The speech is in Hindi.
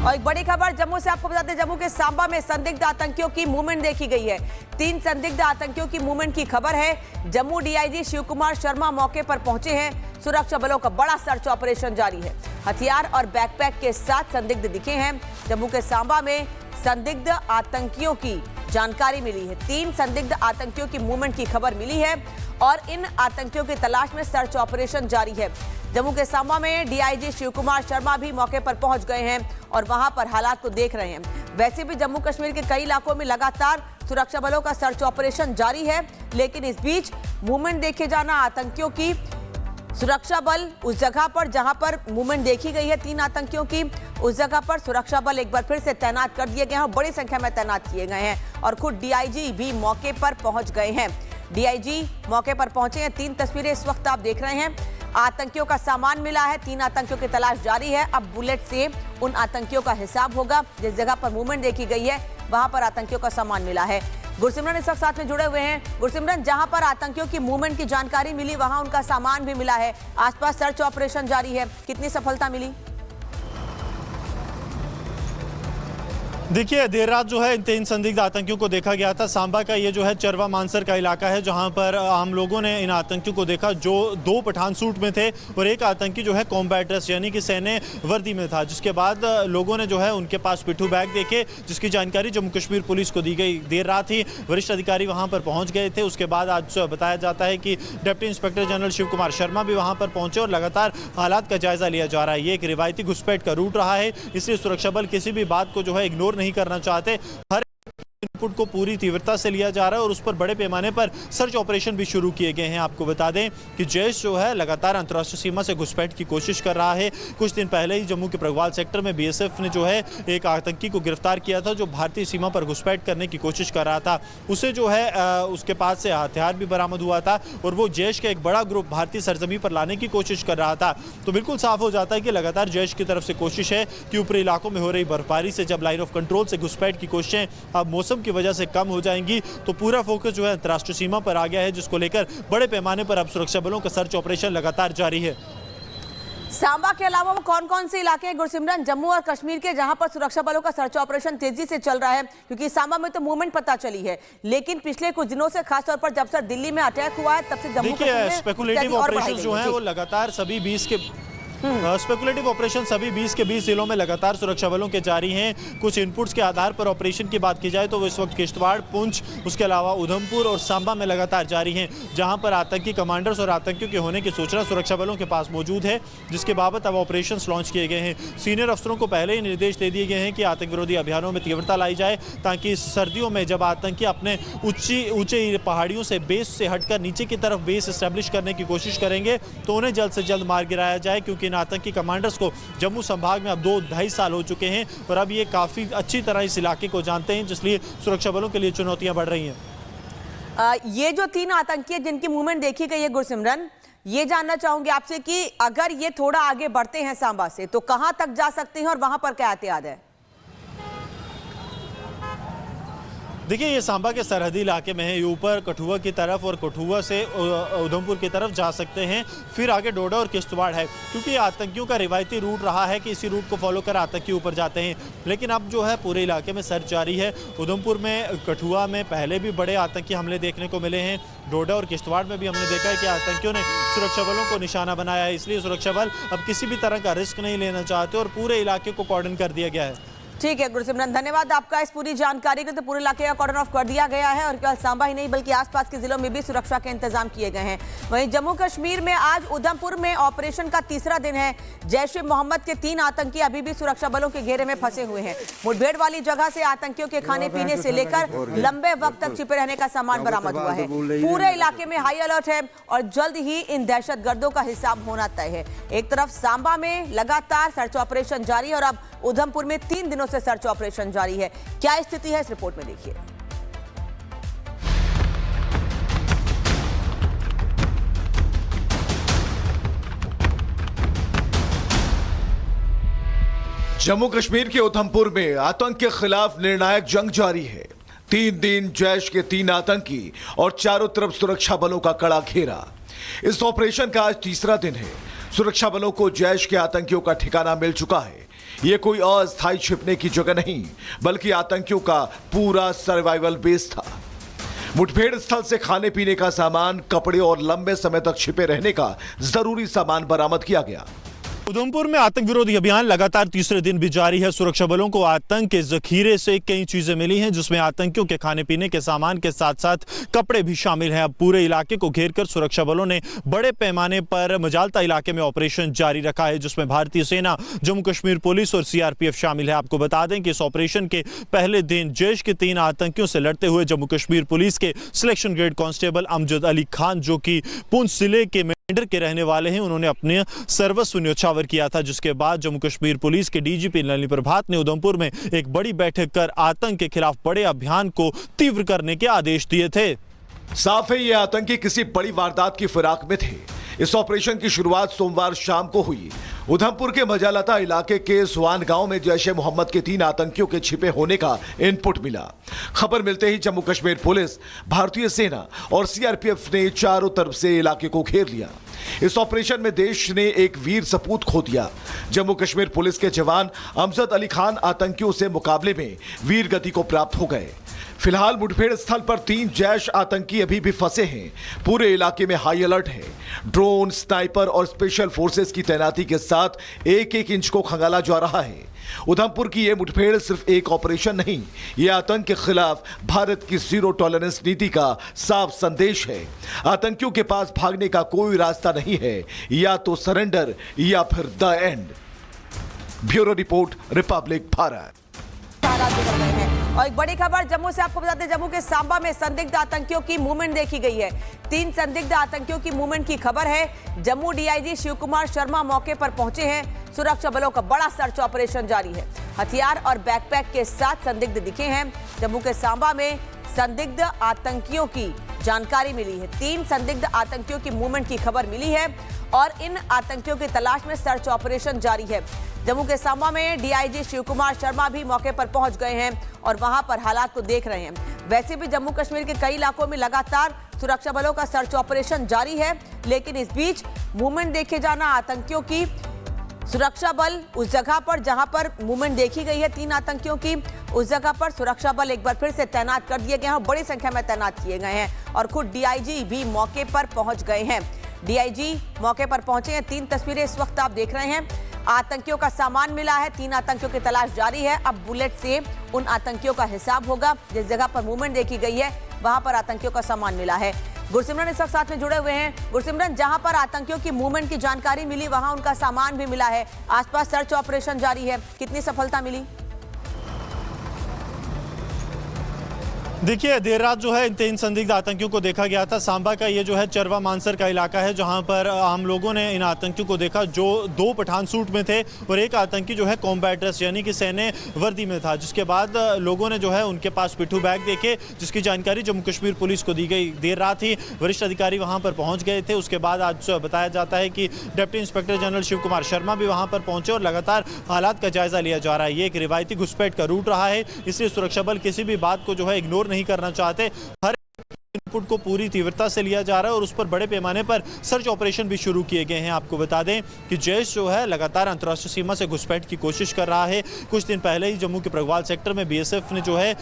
और एक बड़ी खबर जम्मू से आपको बताते हैं, जम्मू के सांबा में संदिग्ध आतंकियों की मूवमेंट देखी गई है। 3 संदिग्ध आतंकियों की मूवमेंट की खबर है। जम्मू डीआईजी शिव कुमार शर्मा मौके पर पहुंचे हैं। सुरक्षा बलों का बड़ा सर्च ऑपरेशन जारी है। हथियार और बैकपैक के साथ संदिग्ध दिखे हैं। जम्मू के सांबा में संदिग्ध आतंकियों की जानकारी मिली है। 3 संदिग्ध आतंकियों की मूवमेंट की खबर मिली है और इन आतंकियों की तलाश में सर्च ऑपरेशन जारी है। जम्मू के सांबा में डीआईजी शिव कुमार शर्मा भी मौके पर पहुंच गए हैं और वहां पर हालात को देख रहे हैं। वैसे भी जम्मू कश्मीर के कई इलाकों में लगातार सुरक्षा बलों का सर्च ऑपरेशन जारी है, लेकिन इस बीच मूवमेंट देखे जाना आतंकियों की, सुरक्षा बल उस जगह पर जहां पर मूवमेंट देखी गई है 3 आतंकियों की, उस जगह पर सुरक्षा बल एक बार फिर से तैनात कर दिए गए हैं और बड़ी संख्या में तैनात किए गए हैं और खुद डीआईजी भी मौके पर पहुंच गए हैं। डीआईजी मौके पर पहुंचे हैं। 3 तस्वीरें इस वक्त आप देख रहे हैं। आतंकियों का सामान मिला है। 3 आतंकियों की तलाश जारी है। अब बुलेट से उन आतंकियों का हिसाब होगा। जिस जगह पर मूवमेंट देखी गई है वहां पर आतंकियों का सामान मिला है। गुरसिमरन इस वक्त साथ में जुड़े हुए हैं। गुरसिमरन, जहां पर आतंकियों की मूवमेंट की जानकारी मिली वहां उनका सामान भी मिला है। आसपास सर्च ऑपरेशन जारी है, कितनी सफलता मिली? देखिए, देर रात जो है इन 3 संदिग्ध आतंकियों को देखा गया था। सांबा का ये जो है चरवा मानसर का इलाका है, जहां पर आम लोगों ने इन आतंकियों को देखा, जो 2 पठान सूट में थे और एक आतंकी जो है कॉम्बैट ड्रेस यानी कि सैन्य वर्दी में था। जिसके बाद लोगों ने जो है उनके पास पिट्ठू बैग देखे, जिसकी जानकारी जम्मू कश्मीर पुलिस को दी गई। देर रात ही वरिष्ठ अधिकारी वहाँ पर पहुँच गए थे। उसके बाद आज बताया जाता है कि deputy inspector general Shiv Kumar Sharma भी वहाँ पर पहुँचे और लगातार हालात का जायजा लिया जा रहा है। ये एक रिवायती घुसपैठ का रूट रहा है, इसलिए सुरक्षा बल किसी भी बात को जो है इग्नोर नहीं करना चाहते। हर इनपुट को पूरी तीव्रता से लिया जा रहा है और उस पर बड़े पैमाने पर सर्च ऑपरेशन भी शुरू किए गए हैं। आपको बता दें कि जैश जो है लगातार अंतर्राष्ट्रीय सीमा से घुसपैठ की कोशिश कर रहा है। कुछ दिन पहले ही जम्मू के प्रगवाल सेक्टर में बीएसएफ ने जो है एक आतंकी को गिरफ्तार किया था, जो भारतीय सीमा पर घुसपैठ करने की कोशिश कर रहा था। उसे जो है उसके पास से हथियार भी बरामद हुआ था और वो जैश का एक बड़ा ग्रुप भारतीय सरजमी पर लाने की कोशिश कर रहा था। तो बिल्कुल साफ हो जाता है कि लगातार जैश की तरफ से कोशिश है कि ऊपरी इलाकों में हो रही बर्फबारी से जब लाइन ऑफ कंट्रोल से घुसपैठ की कोशिशें अब मौसम की वजह से कम हो जाएंगी, तो पूरा फोकस जो है अंतर्राष्ट्रीय सीमा पर आ गया है, जिसको लेकर बड़े पैमाने पर अब सुरक्षा बलों का सर्च ऑपरेशन लगातार जारी है। सांबा के अलावा वो कौन-कौन से इलाके हैं गुरसिमरन, जम्मू और कश्मीर के, जहां पर सुरक्षा बलों का सर्च ऑपरेशन तेजी से चल रहा है? क्योंकि सांबा में तो मूवमेंट पता चली है, लेकिन पिछले कुछ दिनों से खासतौर पर जब से दिल्ली में अटैक हुआ है तब से जम्मू कश्मीर में स्पेकुलेटिव ऑपरेशन जो है वो लगातार सभी 20 के स्पेकुलेटिव ऑपरेशन सभी 20 के 20 जिलों में लगातार सुरक्षा बलों के जारी हैं। कुछ इनपुट्स के आधार पर ऑपरेशन की बात की जाए तो वो इस वक्त किश्तवाड़, पुंछ, उसके अलावा उधमपुर और सांबा में लगातार जारी हैं, जहां पर आतंकी कमांडर्स और आतंकियों के होने की सूचना सुरक्षा बलों के पास मौजूद है, जिसके बाबत अब ऑपरेशन लॉन्च किए गए हैं। सीनियर अफसरों को पहले ही निर्देश दे दिए गए हैं कि आतंक विरोधी अभियानों में तीव्रता लाई जाए, ताकि सर्दियों में जब आतंकी अपने ऊंचे पहाड़ियों से बेस से हटकर नीचे की तरफ बेस एस्टेब्लिश करने की कोशिश करेंगे तो उन्हें जल्द से जल्द मार गिराया जाए। क्योंकि आतंकी कमांडर्स को जम्मू संभाग में अब 2-2.5 साल हो चुके हैं और अब ये काफी अच्छी तरह इस इलाके को जानते हैं, जिसलिए सुरक्षा बलों के लिए चुनौतियां बढ़ रही हैं। ये जो 3 आतंकी हैं जिनकी मूवमेंट देखी गई है गुरसिमरन, ये जानना चाहूंगी आपसे कि अगर ये थोड़ा आगे बढ़ते हैं सांबा से तो कहां तक जा सकते हैं और वहां पर क्या एहतियात है? देखिए, ये सांबा के सरहदी इलाके में है। ये ऊपर कठुआ की तरफ और कठुआ से उधमपुर की तरफ जा सकते हैं, फिर आगे डोडा और किश्तवाड़ है। क्योंकि आतंकियों का रिवायती रूट रहा है कि इसी रूट को फॉलो कर आतंकी ऊपर जाते हैं, लेकिन अब जो है पूरे इलाके में सर्च जारी है। उधमपुर में, कठुआ में पहले भी बड़े आतंकी हमले देखने को मिले हैं। डोडा और किश्तवाड़ में भी हमने देखा है कि आतंकियों ने सुरक्षा बलों को निशाना बनाया है, इसलिए सुरक्षा बल अब किसी भी तरह का रिस्क नहीं लेना चाहते और पूरे इलाके को कॉर्डन कर दिया गया है। ठीक है गुरसिमरन, धन्यवाद आपका इस पूरी जानकारी के। तो पूरे इलाके का कॉर्डन ऑफ कर दिया गया है और केवल सांबा ही नहीं बल्कि आसपास के जिलों में भी सुरक्षा के इंतजाम किए गए हैं। वहीं जम्मू कश्मीर में आज उधमपुर में ऑपरेशन का 3रा दिन है। जैश ए मोहम्मद के 3 आतंकी अभी भी सुरक्षा बलों के घेरे में फंसे हुए हैं। मुठभेड़ वाली जगह से आतंकियों के खाने पीने से लेकर लंबे वक्त तक छिपे रहने का सामान बरामद हुआ है। पूरे इलाके में हाई अलर्ट है और जल्द ही इन दहशतगर्दों का हिसाब होना तय है। एक तरफ सांबा में लगातार सर्च ऑपरेशन जारी है और अब उधमपुर में 3 दिनों से सर्च ऑपरेशन जारी है। क्या स्थिति है इस रिपोर्ट में देखिए। जम्मू कश्मीर के उधमपुर में आतंक के खिलाफ निर्णायक जंग जारी है। 3 दिन जैश के 3 आतंकी और चारों तरफ सुरक्षा बलों का कड़ा घेरा। इस ऑपरेशन का आज 3रा दिन है। सुरक्षा बलों को जैश के आतंकियों का ठिकाना मिल चुका है। ये कोई अस्थायी छिपने की जगह नहीं, बल्कि आतंकियों का पूरा सर्वाइवल बेस था। मुठभेड़ स्थल से खाने पीने का सामान, कपड़े और लंबे समय तक छिपे रहने का जरूरी सामान बरामद किया गया। उधमपुर में आतंक विरोधी अभियान लगातार तीसरे दिन भी जारी है। सुरक्षा बलों को आतंक के जखीरे से कई चीजें मिली हैं, जिसमें आतंकियों के खाने पीने के सामान के साथ साथ कपड़े भी शामिल हैं। अब पूरे इलाके को घेरकर सुरक्षा बलों ने बड़े पैमाने पर मजालता इलाके में ऑपरेशन जारी रखा है, जिसमें भारतीय सेना, जम्मू कश्मीर पुलिस और सीआरपीएफ शामिल है। आपको बता दें कि इस ऑपरेशन के पहले दिन जैश के 3 आतंकियों से लड़ते हुए जम्मू कश्मीर पुलिस के selection grade constable Amjad Ali Khan, जो कि पुंछ जिले के के रहने वाले हैं, उन्होंने अपने सर्वस्व न्योछावर किया था। जिसके बाद जम्मू कश्मीर पुलिस के डीजीपी नलिनी प्रभात ने उधमपुर में एक बड़ी बैठक कर आतंक के खिलाफ बड़े अभियान को तीव्र करने के आदेश दिए थे। साफ है, ये आतंकी किसी बड़ी वारदात की फिराक में थे। इस ऑपरेशन की शुरुआत सोमवार शाम को हुई। उधमपुर के मजालता इलाके के सुआन गांव में जैश-ए-मोहम्मद के 3 आतंकियों के छिपे होने का इनपुट मिला। खबर मिलते ही जम्मू कश्मीर पुलिस, भारतीय सेना और सीआरपीएफ ने चारों तरफ से इलाके को घेर लिया। इस ऑपरेशन में देश ने एक वीर सपूत खो दिया। जम्मू कश्मीर पुलिस के जवान अमजद अली खान आतंकियों से मुकाबले में वीर गति को प्राप्त हो गए। फिलहाल मुठभेड़ स्थल पर 3 जैश आतंकी अभी भी फंसे हैं। पूरे इलाके में हाई अलर्ट है। ड्रोन, स्नाइपर और स्पेशल फोर्सेस की तैनाती के साथ एक-एक इंच को खंगाला जा रहा है। उधमपुर की यह मुठभेड़ सिर्फ एक ऑपरेशन नहीं, यह आतंक के खिलाफ भारत की जीरो टॉलरेंस नीति का साफ संदेश है। आतंकियों के पास भागने का कोई रास्ता नहीं है, या तो सरेंडर या फिर the end. Bureau report, Republic Bharat. और एक बड़ी खबर जम्मू से आपको बता दें, जम्मू के सांबा में संदिग्ध आतंकियों की मूवमेंट देखी गई है। 3 संदिग्ध आतंकियों की मूवमेंट की खबर है। जम्मू डीआईजी शिव कुमार शर्मा मौके पर पहुंचे हैं। सुरक्षा बलों का बड़ा सर्च ऑपरेशन जारी है। हथियार और बैकपैक के साथ संदिग्ध दिखे हैं। जम्मू के सांबा में संदिग्ध आतंकियों की जानकारी मिली है। 3 संदिग्ध आतंकियों की मूवमेंट की खबर मिली है और इन आतंकियों की तलाश में सर्च ऑपरेशन जारी है। जम्मू के सांबा में डीआईजी शिव कुमार शर्मा भी मौके पर पहुंच गए हैं और वहां पर हालात को देख रहे हैं। वैसे भी जम्मू कश्मीर के कई इलाकों में लगातार सुरक्षा बलों का सर्च ऑपरेशन जारी है, लेकिन इस बीच मूवमेंट देखे जाना आतंकियों की, सुरक्षा बल उस जगह पर जहां पर मूवमेंट देखी गई है 3 आतंकियों की, उस जगह पर सुरक्षा बल एक बार फिर से तैनात कर दिए गए हैं और बड़ी संख्या में तैनात किए गए हैं और खुद डीआईजी भी मौके पर पहुंच गए हैं। डीआईजी मौके पर पहुंचे हैं। 3 तस्वीरें इस वक्त आप देख रहे हैं। आतंकियों का सामान मिला है। 3 आतंकियों की तलाश जारी है। अब बुलेट से उन आतंकियों का हिसाब होगा। जिस जगह पर मूवमेंट देखी गई है वहां पर आतंकियों का सामान मिला है। गुरसिमरन इस वक्त साथ में जुड़े हुए हैं। गुरसिमरन, जहां पर आतंकियों की मूवमेंट की जानकारी मिली वहां उनका सामान भी मिला है। आसपास सर्च ऑपरेशन जारी है, कितनी सफलता मिली? देखिए, देर रात जो है इन 3 संदिग्ध आतंकियों को देखा गया था। सांबा का ये जो है चरवा मानसर का इलाका है, जहां पर आम लोगों ने इन आतंकियों को देखा, जो 2 पठान सूट में थे और एक आतंकी जो है कॉम्बैट ड्रेस यानी कि सैन्य वर्दी में था। जिसके बाद लोगों ने जो है उनके पास पिट्ठू बैग देखे, जिसकी जानकारी जम्मू कश्मीर पुलिस को दी गई। देर रात ही वरिष्ठ अधिकारी वहां पर पहुंच गए थे। उसके बाद आज बताया जाता है कि deputy inspector general Shiv Kumar Sharma भी वहां पर पहुंचे और लगातार हालात का जायजा लिया जा रहा है। ये एक रिवायती घुसपैठ का रूट रहा है, इसलिए सुरक्षा बल किसी भी बात को जो है इग्नोर नहीं करना चाहते। हर इनपुट को पूरी तीव्रता से लिया जा रहा है और उस पर बड़े पैमाने पर सर्च ऑपरेशन भी शुरू किए गए हैं। आपको बता दें कि जैश जो है लगातार अंतर्राष्ट्रीय सीमा से घुसपैठ की कोशिश कर रहा है। कुछ दिन पहले ही जम्मू के प्रगवाल सेक्टर में बीएसएफ ने जो है